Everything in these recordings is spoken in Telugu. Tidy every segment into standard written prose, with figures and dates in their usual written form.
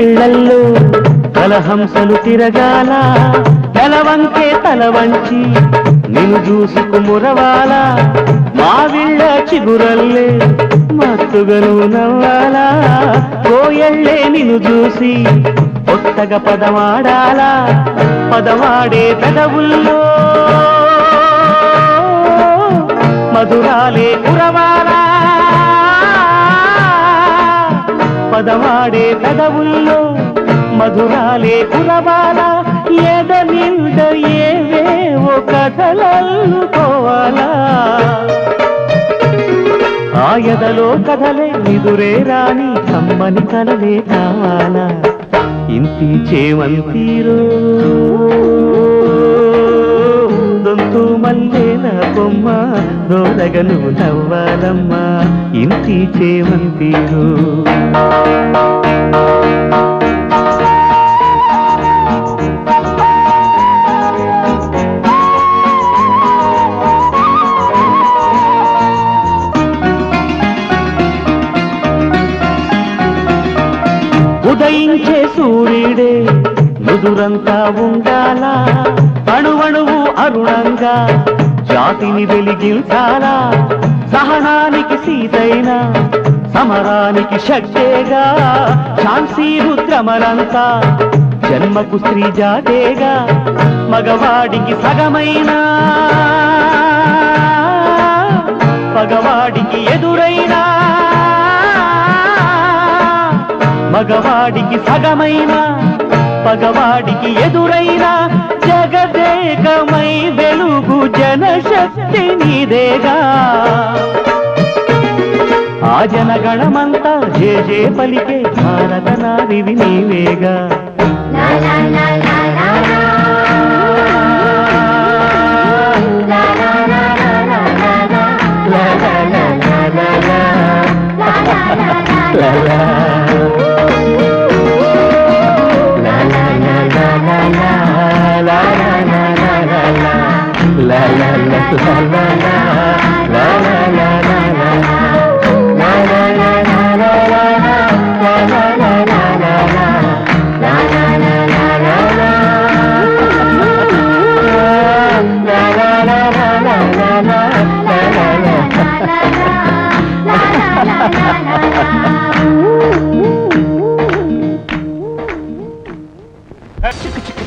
కళ్ళల్లో కలహంసలు తిరగాల నెలవంకే తల వంచి నిన్ను చూసుకు మురవాల మావిళ్ళ చిగురల్లే మత్తుగను నవ్వాలా కోయళ్ళే నిన్ను చూసి కొత్తగా పదమాడాలా పదమాడే పెదవుల్లో మధురాలే కురవాలా పదమాడే పెదవుల్లో మధురాలే కురవాలా ఎద నింద ఏవేవో కథలల్లుకోవాలా ఆ ఎదలో కథలే నిదురే రాని కమ్మని కలలే కావాలా ఇంటి చేమంతీరో దొంతు మల్లేల బొమ్మ దోరగను నవ్వాలమ్మా ఇంటి చేమంతీరో ఉదయించే సూర్యుడే నుదురంతా ఉండాలా అణువణువు అరుణంగా జాతిని వెలిగించాలా సహనానికి సీతైన సమరానికి శక్తేగా ఝాన్సీ రుద్రమలంతా జన్మకు స్త్రీ జాతేగా మగవాడికి సగమైన పగవాడికి ఎదురైనా మగవాడికి సగమైన పగవాడికి ఎదురైన జగదేకమై వెలుగు జనశక్తి నీదేగా ఆ జనగణమంతా జే జే పలికే భారత నారివి నీవేగా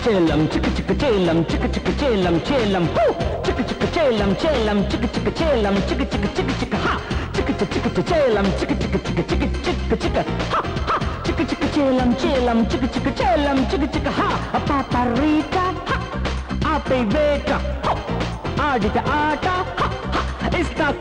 Chelam, chicka chicka chelam, chicka chicka chelam, chelam, ho! Chicka chicka chelam, chelam, chicka chicka chelam, chicka chicka chicka chicka ha! Chicka chicka chelam, chicka chicka chicka chicka chicka chicka ha! Ha! Chicka chicka chelam, chelam, chicka chicka chelam, chicka chicka ha! A paparita ha! Ape veta ho! Adita ata ha! Ha! Ista